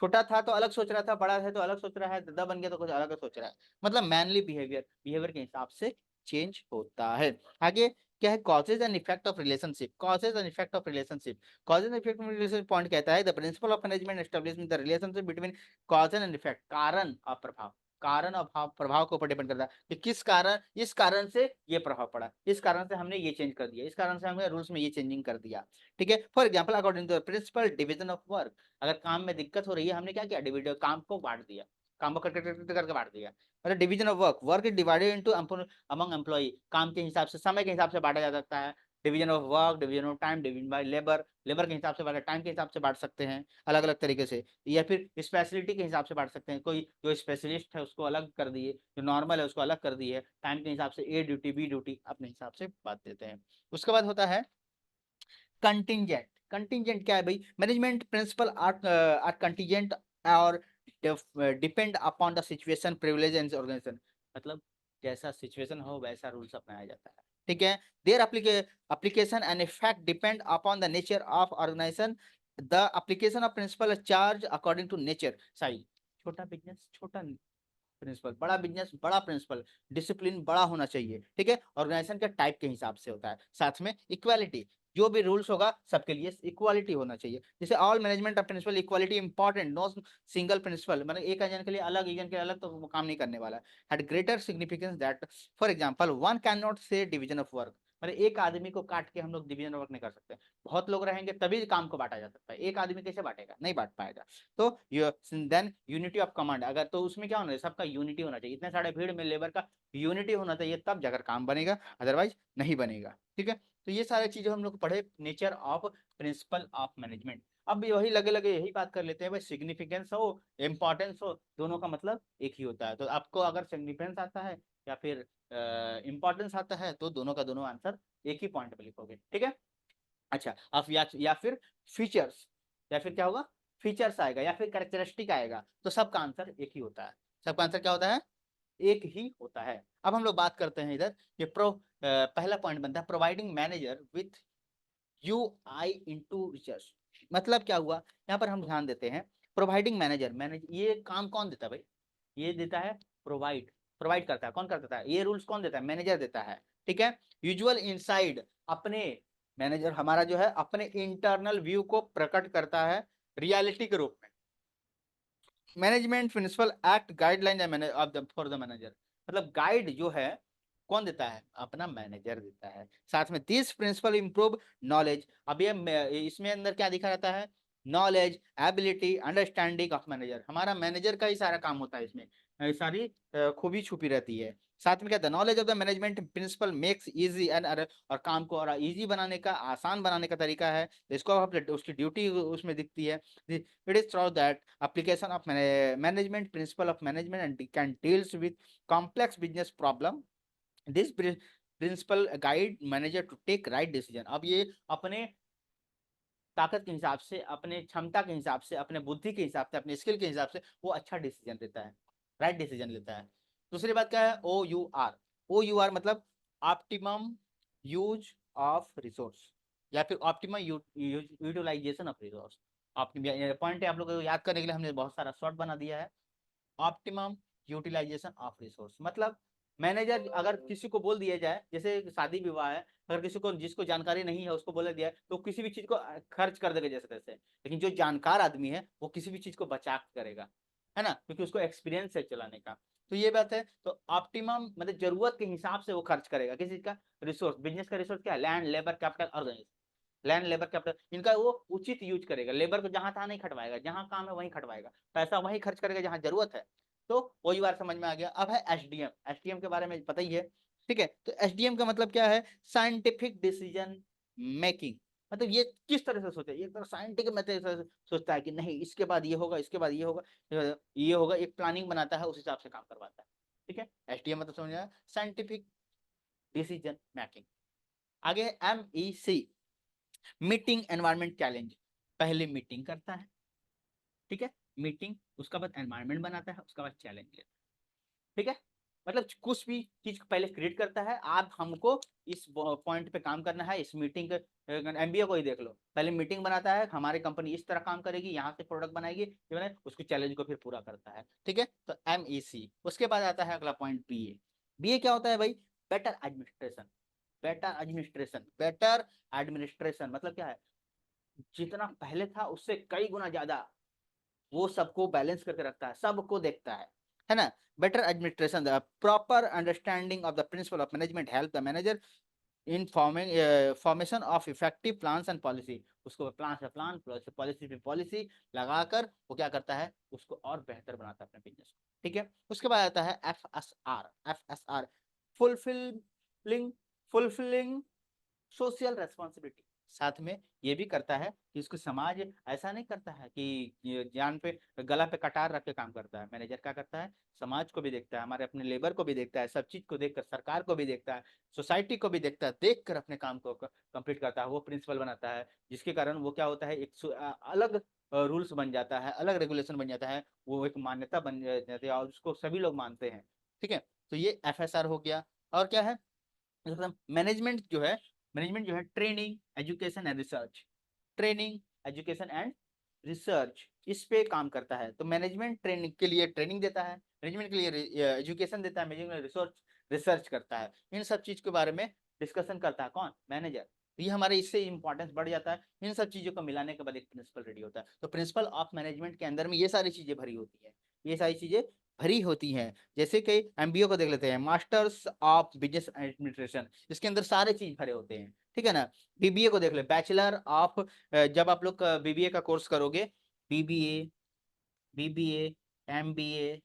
छोटा था तो अलग सोच रहा था, बड़ा है तो अलग सोच रहा है, दादा बन गया तो कुछ अलग सोच रहा है, मतलब मैनली बिहेवियर, बिहेवियर के हिसाब से चेंज होता है। आगे क्या है, causes and effect of relationship, causes and effect of relationship, causes and effect of relationship point कहता है the principle of management establishment the relationship between cause and effect, कारण और प्रभाव, कारण और भाव प्रभाव के ऊपर डिपेंड करता है कि किस कारण, इस कारण से ये प्रभाव पड़ा, इस कारण से हमने ये चेंज कर दिया, इस कारण से हमने रूल्स में ये चेंजिंग कर दिया, ठीक है। For example according to principle division of work, अगर काम में दिक्कत हो रही है, हमने क्या किया, डिविजन, काम को बांट दिया, काम को करके बांट दिया, मतलब division of work, work is divided into among employee, काम के हिसाब से, समय के हिसाब से बांटा जा सकता है, division of work, division of time, division by labour, labour के हिसाब से बांटा, टाइम के हिसाब से बांट सकते हैं अलग अलग तरीके से, या फिर स्पेशलिटी के हिसाब से बांट सकते हैं, कोई जो स्पेशलिस्ट है उसको अलग कर दिए, जो नॉर्मल है उसको अलग कर दिए, टाइम के हिसाब से ए ड्यूटी बी ड्यूटी अपने हिसाब से बांट देते हैं। उसके बाद होता है कंटिजेंट, कंटिजेंट क्या है भाई, मैनेजमेंट प्रिंसिपल आर कंटिजेंट और depend upon the situation privilege and organisation, मतलब जैसा सिचुएशन हो वैसा रूल्स अपनाया जाता है, ठीक है। Their application and effect depend upon the nature of organization. The application of principle is charged according to nature. सही, छोटा बिजनेस छोटा प्रिंसिपल, बड़ा बिजनेस बड़ा प्रिंसिपल, डिसिप्लिन बड़ा होना चाहिए, ठीक है। ऑर्गेनाइजेशन के टाइप के हिसाब से होता है। साथ में इक्वालिटी, जो भी रूल्स होगा सबके लिए इक्वालिटी होना चाहिए। जैसे all management of principle equality important, no single principle, मतलब एक एजेंट के लिए अलग, एजेंट के लिए अलग तो वो काम नहीं करने वाला। Had greater significance that, for example one can not से डिवीजन ऑफ वर्क, मतलब एक आदमी को काट के हम लोग डिवीजन ऑफ वर्क नहीं कर सकते। बहुत लोग रहेंगे तभी काम को बांटा जा सकता है, एक आदमी कैसे बांटेगा, नहीं बांट पाएगा। तो देन यूनिटी ऑफ कमांड, अगर तो उसमें क्या होना चाहिए, सबका यूनिटी होना चाहिए, इतने सारे भीड़ में लेबर का यूनिटी होना चाहिए, तब जाकर काम बनेगा, अदरवाइज नहीं बनेगा, ठीक है। तो ये सारी चीजें हम लोग पढ़े, nature of principle of management. अब भी वही लगे लगे यही बात कर लेते हैं भाई, सिग्निफिकेंस हो इंपॉर्टेंस हो, दोनों का मतलब एक ही होता है। तो आपको अगर सिग्निफिकेंस आता है या फिर इंपॉर्टेंस आता है तो दोनों का दोनों आंसर एक ही पॉइंट पे लिखोगे, ठीक है। अच्छा, अब या फिर फीचर्स, या फिर क्या होगा, फीचर्स आएगा या फिर कैरेक्टरिस्टिक आएगा, तो सबका आंसर एक ही होता है। सबका आंसर क्या होता है, एक ही होता है। अब हम लोग बात करते हैं इधर, ये पहला पॉइंट बनता है providing manager with you I into research. मतलब क्या हुआ, यहाँ पर हम ध्यान देते हैं, प्रोवाइडिंग मैनेजर, ये काम कौन देता है भाई, ये देता है प्रोवाइड, प्रोवाइड करता है, कौन करता है, ये रूल्स कौन देता है, मैनेजर देता है, ठीक है। यूजुअल इनसाइड, अपने मैनेजर हमारा जो है अपने इंटरनल व्यू को प्रकट करता है रियलिटी के रूप में। Management principle act guideline for the manager, मतलब गाइड जो है कौन देता है, अपना मैनेजर देता है। साथ में दिस प्रिंसिपल इंप्रूव नॉलेज, अब ये इसमें अंदर क्या दिखा रहता है, knowledge ability understanding of manager, हमारा मैनेजर का ही सारा काम होता है इसमें, सारी खूबी छुपी रहती है। साथ में क्या था, knowledge of the management principle makes easy and, और काम को और इजी बनाने का, आसान बनाने का तरीका है, इसको उसकी ड्यूटी उसमें दिखती है। It is through that application of management principle of management and can deals with complex business problem. This principle guide manager to take right decision. अब ये अपने ताकत के हिसाब से, अपने क्षमता के हिसाब से, अपने बुद्धि के हिसाब से, अपने स्किल के हिसाब से वो अच्छा डिसीजन लेता है, राइट डिसीजन लेता है। दूसरी बात क्या है, OUR, OUR मतलब ऑप्टिमम यूज ऑफ रिसोर्स, या फिर optimum utilisation of resource. Point है आप लोगों को याद करने के लिए हमने बहुत सारा शॉर्ट बना दिया है। ऑप्टिमम यूटिलाइजेशन ऑफ रिसोर्स मतलब मैनेजर अगर किसी को बोल दिया जाए, जैसे शादी विवाह है, अगर किसी को जिसको जानकारी नहीं है उसको बोला दिया है तो किसी भी चीज को खर्च कर देगा जैसे तैसे, लेकिन जो जानकार आदमी है वो किसी भी चीज को बचा के करेगा, है ना, क्योंकि उसको एक्सपीरियंस है चलाने का। तो ये बात है, तो ऑप्टिमम मतलब जरूरत के हिसाब से वो खर्च करेगा किसी चीज का रिसोर्स। बिजनेस का रिसोर्स क्या है, land labour capital organise, land labour capital, इनका वो उचित यूज करेगा, लेबर को जहां तहां नहीं खटवाएगा, जहां काम है वहीं खटवाएगा, पैसा वहीं खर्च करेगा जहां जरूरत है। तो वही बार समझ में आ गया। अब है एसडीएम, एसडीएम के बारे में पता ही है, ठीक है। तो एसडीएम का मतलब क्या है, साइंटिफिक डिसीजन मेकिंग, मतलब ये किस तरह से सोचे, ये साइंटिफिक मेथड से सोचता है कि नहीं इसके बाद ये होगा, इसके बाद ये होगा, ये होगा, एक प्लानिंग बनाता है, उस हिसाब से काम करवाता है, ठीक है। एसडीएम मतलब समझ आया, साइंटिफिक डिसीजन मेकिंग। आगे MEC, मीटिंग एनवायरमेंट चैलेंज, पहले मीटिंग करता है, ठीक है, मीटिंग, उसका बाद एनवायरमेंट बनाता है, उसका बाद चैलेंज लेता है, ठीक है। मतलब कुछ भी चीज पहले क्रिएट करता है, आप हमको इस पॉइंट पे काम करना है, इस मीटिंग एमबीए को ही देख लो, पहले मीटिंग बनाता है, हमारी कंपनी इस तरह काम करेगी, यहाँ से प्रोडक्ट बनाएगी, उसको चैलेंज को फिर पूरा करता है, ठीक है। तो MEC, उसके बाद आता है अगला पॉइंट BA। BA क्या होता है भाई, better administration, better administration, better administration मतलब क्या है, जितना पहले था उससे कई गुना ज्यादा वो सबको बैलेंस करके रखता है, सबको देखता है ना। Better administration, the proper understanding of the principle of management help the manager in formation of effective plans and policy, उसको प्लान से प्लान, पॉलिसी पे पॉलिसी लगाकर वो क्या करता है, उसको और बेहतर बनाता है अपने बिजनेस को, ठीक है। उसके बाद आता है FSR, FSR fulfilling, fulfilling social responsibility. साथ में ये भी करता है कि इसको समाज ऐसा नहीं करता है कि ये जान पे गला पे कटार रख के काम करता है, मैनेजर क्या करता है, समाज को भी देखता है, हमारे अपने लेबर को भी देखता है, सब चीज को देखकर सरकार को भी देखता है, सोसाइटी को भी देखता है, देख कर अपने काम को कंप्लीट करता है, वो प्रिंसिपल बनाता है, जिसके कारण वो क्या होता है, एक अलग रूल्स बन जाता है, अलग रेगुलेशन बन जाता है, वो एक मान्यता बन जाती है और उसको सभी लोग मानते हैं, ठीक है। तो ये FSR हो गया। और क्या है, मतलब मैनेजमेंट जो है training, education and research, training, education and research, इस पे काम करता है। तो मैनेजमेंट ट्रेनिंग के लिए ट्रेनिंग देता है, मैनेजमेंट के लिए एजुकेशन देता है, मैनेजमेंट रिसर्च रिसर्च करता है। इन सब चीज के बारे में डिस्कशन करता है कौन, मैनेजर। तो ये हमारे इससे इंपॉर्टेंस बढ़ जाता है। इन सब चीजों को मिलाने के बाद एक प्रिंसिपल रेडी होता है। तो प्रिंसिपल ऑफ मैनेजमेंट के अंदर में ये सारी चीजें भरी होती है, ये सारी चीजें भरी होती हैं। जैसे कि MBA को देख लेते हैं, मास्टर्स ऑफ बिजनेस एडमिनिस्ट्रेशन, इसके अंदर सारे चीज भरे होते हैं, ठीक है ना। BBA को देख ले, बैचलर ऑफ, जब आप लोग BBA का कोर्स करोगे, BBA MBA,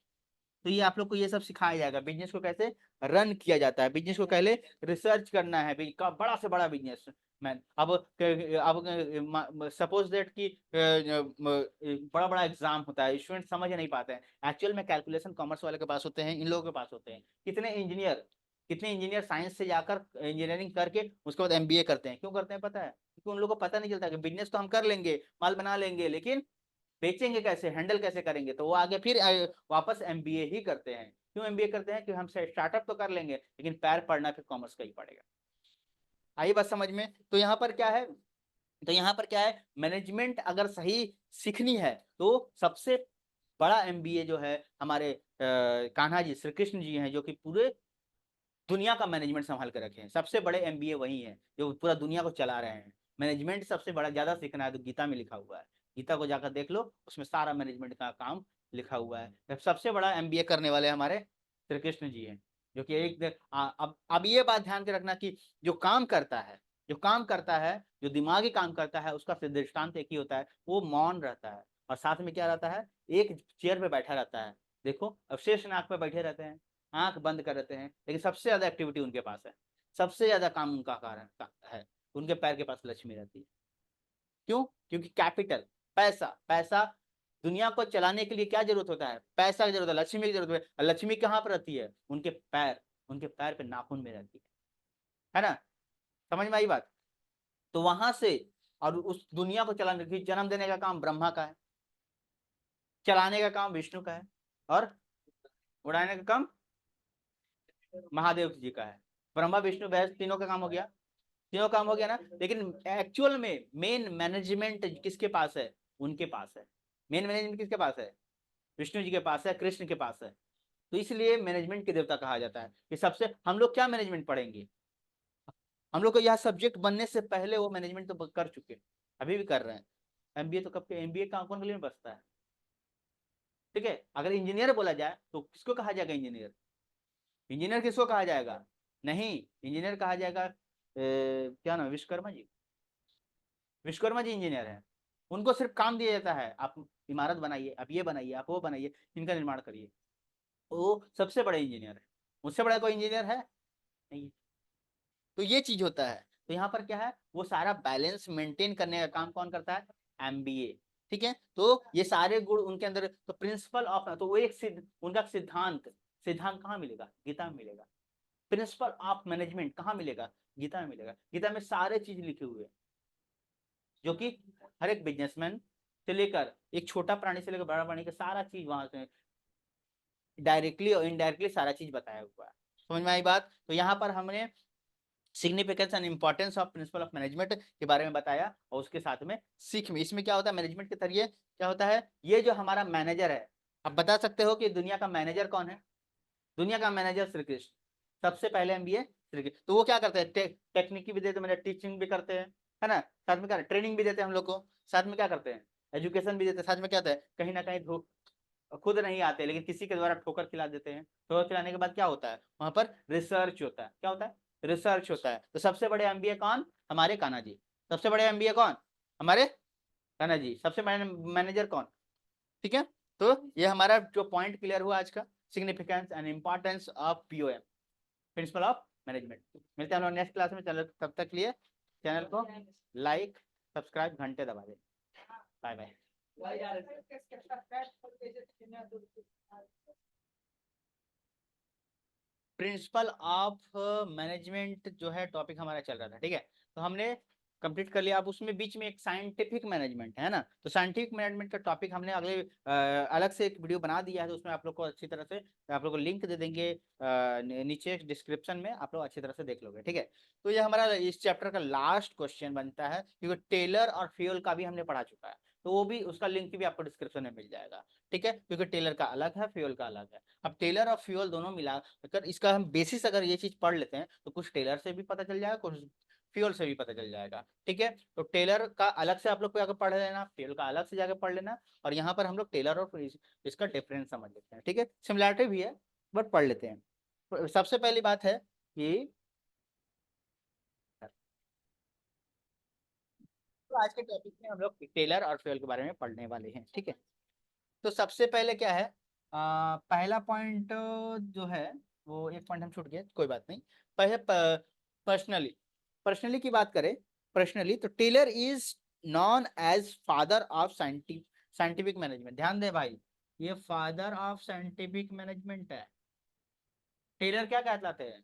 तो ये आप लोग को ये सब सिखाया जाएगा, बिजनेस को कैसे रन किया जाता है, बिजनेस को पहले रिसर्च करना है, का बड़ा से बड़ा बिजनेस मैन। अब सपोज दैट कि बड़ा बड़ा एग्जाम होता है, स्टूडेंट समझ नहीं पाते हैं, एक्चुअल में कैलकुलेशन कॉमर्स वाले के पास होते हैं, इन लोगों के पास होते हैं। कितने इंजीनियर साइंस से जाकर इंजीनियरिंग करके उसके बाद MBA करते हैं, क्यों करते हैं पता है? क्योंकि उन लोगों को पता नहीं चलता कि बिजनेस तो हम कर लेंगे, माल बना लेंगे, लेकिन बेचेंगे कैसे, हैंडल कैसे करेंगे, तो वो आगे फिर वापस MBA ही करते हैं। क्यों MBA करते हैं? कि हम स्टार्टअप तो कर लेंगे, लेकिन पैर पड़ना फिर कॉमर्स का ही पड़ेगा। आई बात समझ में? तो यहाँ पर क्या है, मैनेजमेंट अगर सही सीखनी है तो सबसे बड़ा MBA जो है हमारे कान्हा जी, श्री कृष्ण जी हैं, जो कि पूरे दुनिया का मैनेजमेंट संभाल कर रखे हैं। सबसे बड़े MBA वही हैं जो पूरा दुनिया को चला रहे हैं। मैनेजमेंट सबसे बड़ा ज्यादा सीखना है तो गीता में लिखा हुआ है, गीता को जाकर देख लो, उसमें सारा मैनेजमेंट का काम लिखा हुआ है। सबसे बड़ा MBA करने वाले हमारे श्री कृष्ण जी हैं, जो कि अब ये बात ध्यान के रखना कि जो काम करता है, जो दिमागी काम करता है, उसका दृष्टांत एक ही होता है, वो मौन रहता है, और साथ में क्या रहता है, एक चेयर पे बैठा रहता है। देखो अब शेष नाग पे बैठे रहते हैं, आंख बंद कर देते हैं, लेकिन सबसे ज्यादा एक्टिविटी उनके पास है, सबसे ज्यादा काम उनका कारण है, उनके पैर के पास लक्ष्मी रहती है। क्यों? क्योंकि कैपिटल, पैसा, दुनिया को चलाने के लिए क्या जरूरत होता है? पैसा की जरूरत है, लक्ष्मी की जरूरत है। लक्ष्मी कहाँ पर रहती है? उनके पैर पे नाखून में रहती है ना। समझ में आई बात? तो वहां से, और उस दुनिया को चलाने की, जन्म देने का काम ब्रह्मा का है, चलाने का काम विष्णु का है, और उड़ाने का काम महादेव जी का है। ब्रह्मा विष्णु महेश तीनों का काम हो गया, तीनों काम हो गया ना। लेकिन एक्चुअल में मेन मैनेजमेंट किसके पास है? उनके पास है। मेन मैनेजमेंट किसके पास है? विष्णु जी के पास है, कृष्ण के पास है। तो इसलिए मैनेजमेंट के देवता कहा जाता है। कि सबसे हम लोग क्या मैनेजमेंट पढ़ेंगे, हम लोग को यह सब्जेक्ट बनने से पहले वो मैनेजमेंट तो कर चुके, अभी भी कर रहे हैं। MBA तो कब के, MBA का कौन के लिए बसता है? ठीक है, अगर इंजीनियर बोला जाए तो किसको कहा जाएगा इंजीनियर? इंजीनियर किसको कहा जाएगा? नहीं, इंजीनियर कहा जाएगा क्या नाम है, विश्वकर्मा जी। विश्वकर्मा जी इंजीनियर हैं, उनको सिर्फ काम दिया जाता है, आप इमारत बनाइए, आप ये बनाइए, आप वो बनाइए, इनका निर्माण करिए। वो सबसे बड़े इंजीनियर है, उससे बड़ा कोई इंजीनियर है नहीं। तो ये चीज होता है। तो यहाँ पर क्या है, वो सारा बैलेंस मेंटेन करने का काम कौन करता है? MBA। ठीक है, तो ये सारे गुण उनके अंदर, तो प्रिंसिपल ऑफ, तो वो एक उनका सिद्धांत, कहाँ मिलेगा? गीता में मिलेगा। प्रिंसिपल ऑफ मैनेजमेंट कहाँ मिलेगा? गीता में मिलेगा। गीता में सारे चीज लिखे हुए हैं, जो कि हर एक बिजनेसमैन से लेकर एक छोटा प्राणी से लेकर बड़ा प्राणी का सारा चीज वहां से डायरेक्टली और इनडायरेक्टली सारा चीज बताया हुआ है। समझ में आई बात? तो यहाँ पर हमने significance and importance of principle of management के बारे में बताया, और उसके साथ में सीख में, इसमें क्या होता है, मैनेजमेंट के जरिए क्या होता है, ये जो हमारा मैनेजर है, आप बता सकते हो कि दुनिया का मैनेजर कौन है? दुनिया का मैनेजर श्री कृष्ण। सबसे पहले MBA श्री कृष्ण। तो वो क्या करते हैं, टेक्निक भी देते हैं, मतलब टीचिंग भी करते हैं, है ना, साथ में क्या, ट्रेनिंग भी देते हैं हम लोग को, साथ में क्या करते हैं, एजुकेशन भी देते हैं, साथ में क्या होता है, कहीं ना कहीं खुद नहीं आते लेकिन किसी के द्वारा ठोकर खिला देते हैं। ठोकर खिलाने के बाद क्या होता है, वहां पर रिसर्च होता है। क्या होता है? रिसर्च होता है। तो सबसे बड़े MBA कौन? हमारे कान्हा जी। सबसे बड़े MBA कौन? हमारे कान्हा जी। सबसे बड़े मैनेजर कौन? ठीक है, तो ये हमारा जो पॉइंट क्लियर हुआ आज का, significance and importance of POM, principal of management. मिलते हैं हम लोग नेक्स्ट क्लास में। चलो तब तक लिए चैनल को लाइक, सब्सक्राइब, घंटे दबा दे। Bye bye. Principle of management जो है टॉपिक हमारा चल रहा था, ठीक है। तो हमने कंप्लीट कर लिया। अब उसमें बीच में एक साइंटिफिक मैनेजमेंट है ना, तो साइंटिफिक मैनेजमेंट का टॉपिक हमने अगले अलग से एक वीडियो बना दिया है, तो उसमें आप लोग को अच्छी तरह से, आप लोग को लिंक दे देंगे नीचे डिस्क्रिप्शन में, आप लोग अच्छी तरह से देख लोगे, ठीक है। तो ये हमारा इस चैप्टर का लास्ट क्वेश्चन बनता है, क्योंकि टेलर और फ्यूल का भी हमने पढ़ा चुका है, तो वो भी, उसका लिंक भी आपको डिस्क्रिप्शन में मिल जाएगा, ठीक है, क्योंकि टेलर का अलग है, फ्यूल का अलग है। अब टेलर और फ्यूल दोनों मिला अगर इसका हम बेसिस अगर ये चीज पढ़ लेते हैं, तो कुछ टेलर से भी पता चल जाएगा, कुछ फ्यूल से भी पता चल जाएगा, ठीक है। तो टेलर का अलग से आप लोग को जाकर पढ़ लेना, फ्यूल का अलग से जाकर पढ़ लेना, और यहाँ पर हम लोग टेलर और इसका डिफरेंस समझ लेते हैं, ठीक है। सिमिलरिटी भी है, बट पढ़ लेते हैं। सबसे पहली बात है कि तो आज के टॉपिक में हम लोग टेलर और फ्यूल के बारे में पढ़ने वाले हैं, ठीक है। तो सबसे पहले क्या है, पहला पॉइंट जो है, वो एक पॉइंट हम छूट गए, कोई बात नहीं। पहले पर्सनली, पर्सनली की बात करें, पर्सनली तो Taylor is known as father of scientific management. ध्यान दे भाई, ये फादर ऑफ साइंटिफिक मैनेजमेंट है। टेलर क्या कहलाते हैं,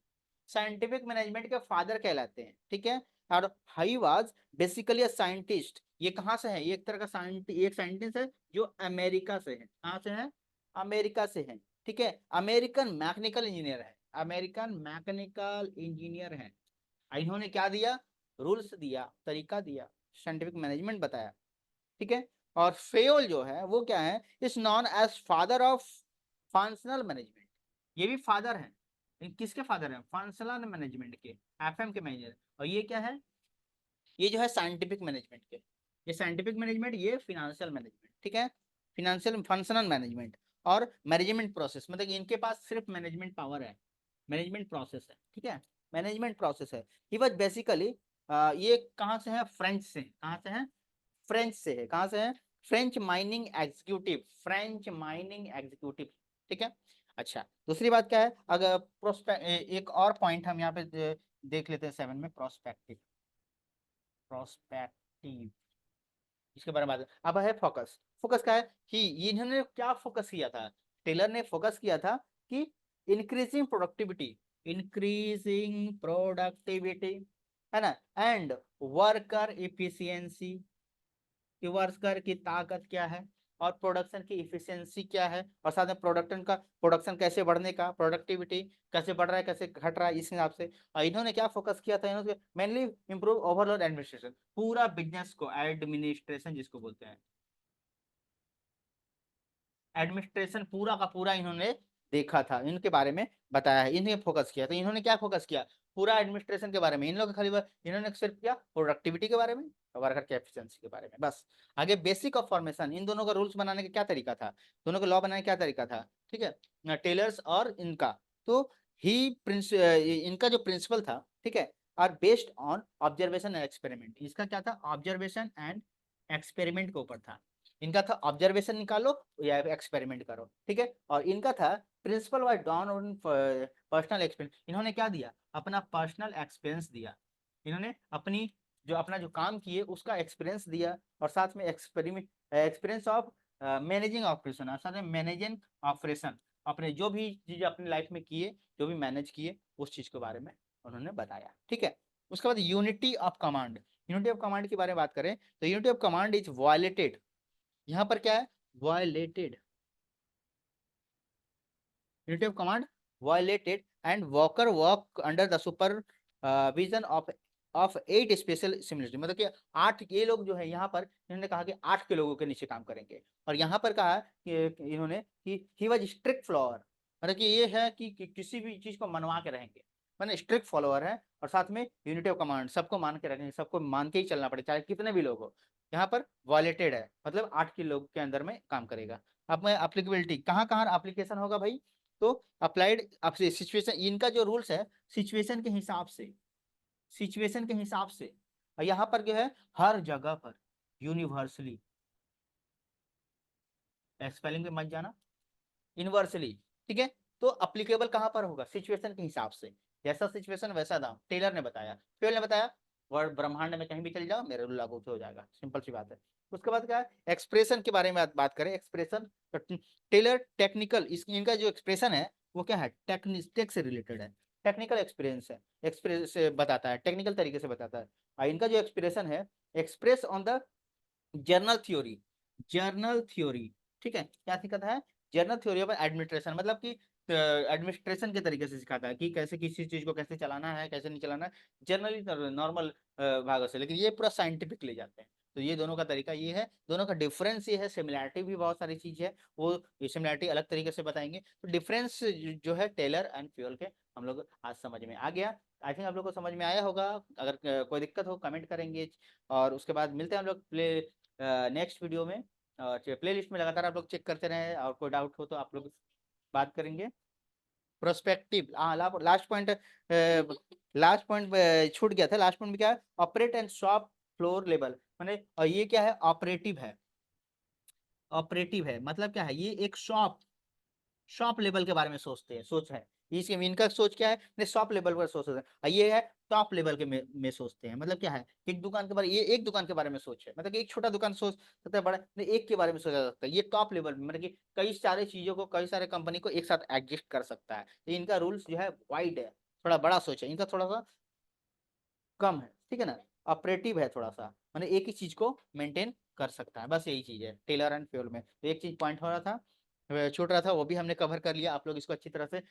साइंटिफिक मैनेजमेंट के फादर कहलाते हैं, ठीक है। और he was basically a scientist. ये कहाँ से है, ये एक तरह का एक साइंटिस्ट है जो अमेरिका से है। कहाँ से है, अमेरिका से है, ठीक है। अमेरिकन मैकेनिकल इंजीनियर है, अमेरिकन मैकेनिकल इंजीनियर है। इन्होंने क्या दिया, रूल्स दिया, तरीका दिया, साइंटिफिक मैनेजमेंट बताया, ठीक है। और फेयोल जो है वो क्या है, is known as father of functional management. ये भी फादर है, किसके फादर है, फंक्शनल मैनेजमेंट के, एफएम के मैनेजर। और ये क्या है, ये जो है साइंटिफिक मैनेजमेंट के, ये साइंटिफिक मैनेजमेंट, ये फिनेंशियल मैनेजमेंट, ठीक है। फिनेंशियल फंक्शनल मैनेजमेंट और मैनेजमेंट प्रोसेस, मतलब इनके पास सिर्फ मैनेजमेंट पावर है, मैनेजमेंट प्रोसेस है, ठीक है, मैनेजमेंट प्रोसेस है। ही वाज बेसिकली, ये कहाँ से है, फ्रेंच से, कहाँ से है, फ्रेंच से है, कहाँ से है, French mining executive, French mining executive, ठीक है। अच्छा, दूसरी बात क्या है, अगर एक और पॉइंट हम यहाँ पे देख लेते हैं 7 में, प्रोस्पेक्टिव, प्रोस्पेक्टिव, इसके बारे में बात अब है फोकस। फोकस क्या है कि इन्होंने क्या फोकस किया था, टेलर ने फोकस किया था कि इंक्रीजिंग प्रोडक्टिविटी, इंक्रीजिंग प्रोडक्टिविटी, है ना, एंड वर्कर इफिशियंसी, कि वर्कर की ताकत क्या है और प्रोडक्शन की इफिशियंसी क्या है, और साथ में प्रोडक्शन का, प्रोडक्शन कैसे बढ़ने का, प्रोडक्टिविटी कैसे बढ़ रहा है, कैसे घट रहा है, इस हिसाब से। और इन्होंने क्या फोकस किया था, इन्होंने मेनली इंप्रूव ओवरऑल एडमिनिस्ट्रेशन, पूरा बिजनेस को, एडमिनिस्ट्रेशन जिसको बोलते हैं, एडमिनिस्ट्रेशन पूरा का पूरा इन्होंने देखा था, इनके बारे में बताया है, इन्हें फोकस किया। तो इन्होंने क्या फोकस किया, पूरा एडमिनिस्ट्रेशन के बारे में, इन लोग खाली इन्होंने सिर्फ क्या, प्रोडक्टिविटी के बारे में, वर्कर के एफिशिएंसी के बारे में, बस। आगे बेसिक ऑफ फॉर्मेशन, इन दोनों का रूल्स बनाने का क्या तरीका था, दोनों का लॉ बनाने का क्या तरीका था, ठीक है, टेलर्स और इनका। तो ही प्रिंस इनका जो प्रिंसिपल था, ठीक है, are based on observation and experiment. इसका क्या था, ऑब्जर्वेशन एंड एक्सपेरिमेंट के ऊपर था। इनका था ऑब्जर्वेशन निकालो या एक्सपेरिमेंट करो, ठीक है। और इनका था principle was drawn on personal experience. इन्होंने क्या दिया, अपना पर्सनल एक्सपीरियंस दिया, इन्होंने अपनी जो अपना जो काम किए उसका एक्सपीरियंस दिया, और साथ में experiment, experience of managing operation, और साथ में मैनेजिंग ऑपरेशन, अपने जो भी चीज अपनी लाइफ में किए, जो भी मैनेज किए, उस चीज के बारे में उन्होंने बताया, ठीक है। उसके बाद unity of command, unity of command के बारे में बात करें, तो unity of command is violated, यहाँ पर क्या है, violated, unity of command violated, and walker work under the super vision of 8 special similarity, मतलब कि 8, ये लोग जो है यहाँ पर इन्होंने कहा कि 8 के लोगों के नीचे काम करेंगे। और यहाँ पर कहा कि इन्होंने कि ही वाज स्ट्रिक्ट फॉलोअर, मतलब कि ये है कि किसी भी चीज को मनवा के रहेंगे, मैंने स्ट्रिक्ट फॉलोअर है, और साथ में यूनिटी ऑफ कमांड, सबको मान के रखेंगे, सबको मान के ही चलना पड़े, चाहे कितने भी लोग हो। यहाँ पर वायलेटेड है, मतलब 8 के लोग के अंदर में काम करेगा। अब मैं अप्लीकेबिलिटी, कहाँ कहाँ एप्लीकेशन होगा भाई, तो अप्लाइड आपसे सिचुएशन, इनका जो रूल्स है सिचुएशन के हिसाब से, सिचुएशन के हिसाब से। और यहाँ पर जो है हर जगह पर, यूनिवर्सली, स्पेलिंग में मत जाना, इनवर्सली, ठीक है। तो अप्लीकेबल कहाँ पर होगा, सिचुएशन के हिसाब से, जैसा सिचुएशन वैसा दाम, टेलर ने बताया, टेलर ने बताया, वर्ड ब्रह्मांड में कहीं भी चल जाओ, मेरे रूल लागू हो जाएगा, सिंपल सी बात है। उसके बाद क्या है, एक्सप्रेशन के बारे में बात करें, एक्सप्रेशन, टेलर टेक्निकल, इनका जो एक्सप्रेशन है वो क्या है, टेक से रिलेटेड है, टेक्निकल एक्सपीरियंस है, एक्सपीरियंस से बताता है, टेक्निकल तरीके से बताता है। इनका जो एक्सप्रेशन है, express on the journal theory, journal theory, ठीक है, क्या सिखाता है, जर्नल थ्योरी ऑफ एडमिनिस्ट्रेशन, मतलब कि एडमिनिस्ट्रेशन के तरीके से सिखाता है कि कैसे किसी चीज को कैसे चलाना है कैसे नहीं चलाना है, जनरली नॉर्मल भागों से, लेकिन ये पूरा साइंटिफिक ले जाते हैं। तो ये दोनों का तरीका ये है, दोनों का डिफरेंस ये है, सिमिलैरिटी भी बहुत सारी चीज है, वो सिमिलैरिटी अलग तरीके से बताएंगे। तो डिफरेंस जो है टेलर एंड फ्यूल के, हम लोग आज समझ में आ गया। आई थिंक आप लोग को समझ में आया होगा। अगर कोई दिक्कत हो कमेंट करेंगे, और उसके बाद मिलते हैं हम लोग प्ले नेक्स्ट वीडियो में। और प्ले लिस्ट में लगातार आप लोग चेक करते रहें, और कोई डाउट हो तो आप लोग बात करेंगे। प्रोस्पेक्टिव, हाँ, लास्ट पॉइंट छूट गया था। लास्ट पॉइंट में क्या है, operate and shop floor level, मैंने, और ये क्या है, ऑपरेटिव है। ऑपरेटिव है मतलब क्या है, ये एक शॉप, शॉप लेवल के बारे में सोचते हैं, सोच है इसके, इनका सोच क्या है, ने शॉप लेवल पर सोचते हैं, और ये है टॉप लेवल के में सोचते हैं। मतलब क्या है, एक दुकान के बारे, ये एक दुकान के बारे में सोच है, मतलब कि एक छोटा दुकान सोच सकता है, बड़ा नहीं, एक के बारे में सोचा जा सकता है। ये टॉप लेवल में, मतलब कि कई सारे चीजों को, कई सारे कंपनी को एक साथ एडजस्ट कर सकता है। तो इनका रूल्स जो है वाइड है, थोड़ा बड़ा सोच है इनका, थोड़ा सा कम है, ठीक है ना। ऑपरेटिव है थोड़ा सा, मतलब एक ही चीज को मेंटेन कर सकता है, बस यही चीज है टेलर एंड फ्यूल में। तो एक चीज पॉइंट हो रहा था, छूट रहा था, वो भी हमने कवर कर लिया। आप लोग इसको अच्छी तरह से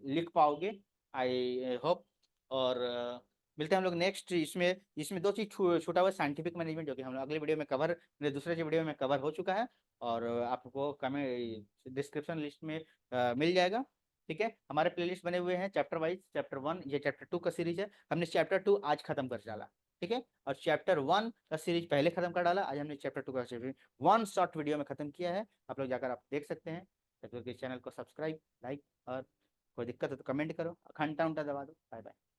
लिख पाओगे, आई होप। और मिलते हैं हम लोग नेक्स्ट, इसमें इसमें दो चीज छूटा हुआ, साइंटिफिक मैनेजमेंट, जो कि हम लोग अगले वीडियो में कवर, दूसरे वीडियो में कवर हो चुका है, और आपको कमेंट डिस्क्रिप्शन लिस्ट में मिल जाएगा। ठीक है, हमारे प्लेलिस्ट बने हुए हैं चैप्टर वाइज, चैप्टर 1 ये चैप्टर 2 का सीरीज है, हमने चैप्टर 2 आज खत्म कर डाला। ठीक है, और चैप्टर 1 का सीरीज पहले खत्म कर डाला, आज हमने चैप्टर 2 का सीरीज वन शॉर्ट वीडियो में खत्म किया है। आप लोग जाकर आप देख सकते हैं। तो चैनल को सब्सक्राइब, लाइक, और कोई दिक्कत हो तो कमेंट करो, घंटा उंटा दबा दो। Bye bye.